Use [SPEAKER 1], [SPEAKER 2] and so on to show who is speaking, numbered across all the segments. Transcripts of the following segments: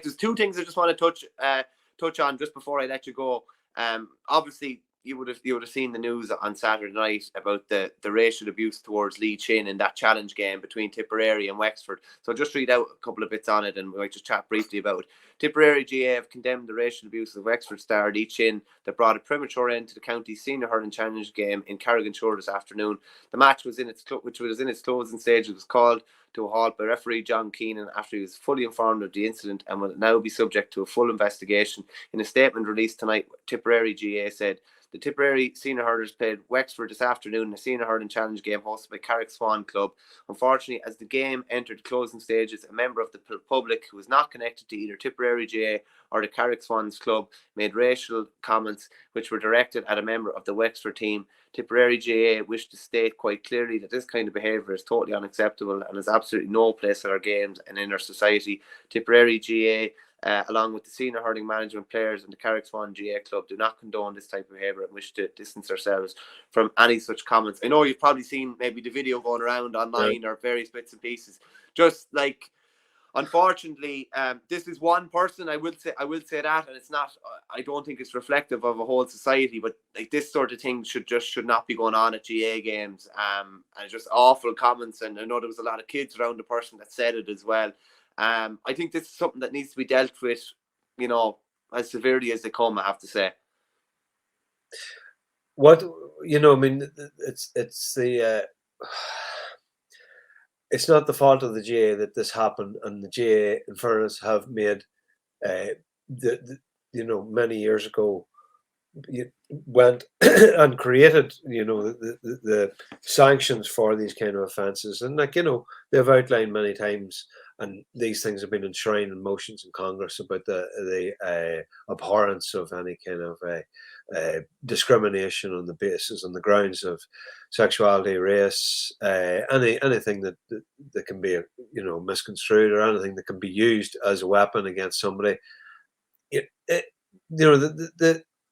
[SPEAKER 1] there's two things I just want to touch on just before I let you go. Obviously, you would have seen the news on Saturday night about the racial abuse towards Lee Chin in that challenge game between Tipperary and Wexford. So I'll just read out a couple of bits on it and we might just chat briefly about it. Tipperary GAA have condemned the racial abuse of Wexford star Lee Chin that brought a premature end to the county's senior hurling challenge game in Carrigan-Shore this afternoon. The match which was in its closing stages, was called to a halt by referee John Keenan after he was fully informed of the incident and will now be subject to a full investigation. In a statement released tonight, Tipperary GAA said, the Tipperary senior hurlers played Wexford this afternoon in a senior hurling challenge game hosted by Carrick Swan Club. Unfortunately, as the game entered the closing stages, a member of the public who was not connected to either Tipperary GAA or the Carrick Swans Club made racial comments which were directed at a member of the Wexford team. Tipperary GAA wished to state quite clearly that this kind of behaviour is totally unacceptable and has absolutely no place in our games and in our society. Tipperary GAA, along with the senior hurling management, players and the Carrick Swan GAA club, do not condone this type of behaviour and wish to distance ourselves from any such comments. I know you've probably seen maybe the video going around online or various bits and pieces. Just like, unfortunately, this is one person. I will say that, and it's not. I don't think it's reflective of a whole society. But like this sort of thing should not be going on at GAA games. And just awful comments. And I know there was a lot of kids around the person that said it as well. I think this is something that needs to be dealt with, you know, as severely as they come, I have to say.
[SPEAKER 2] What, you know, I mean, it's not the fault of the GAA that this happened, and the GAA, in fairness, have made, many years ago, went and created, the sanctions for these kind of offences, and like, they've outlined many times, and these things have been enshrined in motions in Congress about the abhorrence of any kind of discrimination on the basis, on the grounds of sexuality, race, anything that can be misconstrued, or anything that can be used as a weapon against somebody.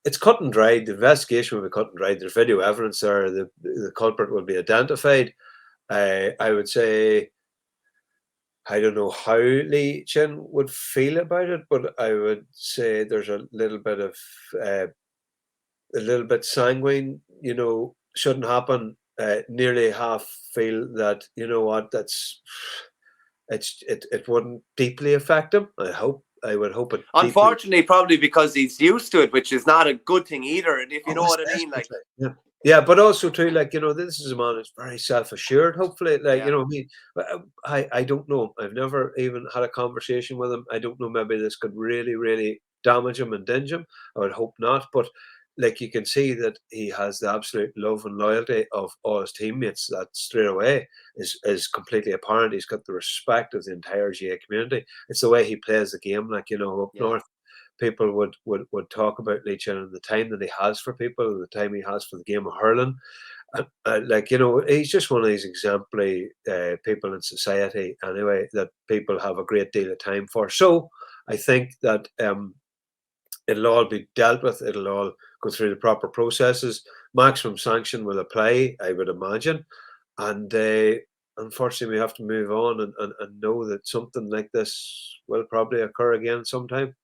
[SPEAKER 2] It's cut and dried. The investigation will be cut and dried. There's video evidence there. The culprit will be identified. I would say, I don't know how Lee Chin would feel about it, but I would say there's a little bit sanguine. Shouldn't happen. Nearly half feel that it wouldn't deeply affect him. I would hope it.
[SPEAKER 1] Unfortunately, probably because he's used to it, which is not a good thing either. And if you know what I mean, like,
[SPEAKER 2] yeah, but also too, like, this is a man who's very self-assured. Hopefully, like, I don't know. I've never even had a conversation with him. I don't know. Maybe this could really, really damage him and dinge him. I would hope not, but. Like, you can see that he has the absolute love and loyalty of all his teammates. That straight away is completely apparent. He's got the respect of the entire GAA community. It's the way he plays the game. Like, up north, people would talk about Lee Chin and the time that he has for people, the time he has for the game of hurling. He's just one of these exemplary people in society, anyway, that people have a great deal of time for. So I think that it'll all be dealt with. It'll all go through the proper processes. Maximum sanction will apply, I would imagine. And unfortunately, we have to move on and know that something like this will probably occur again sometime.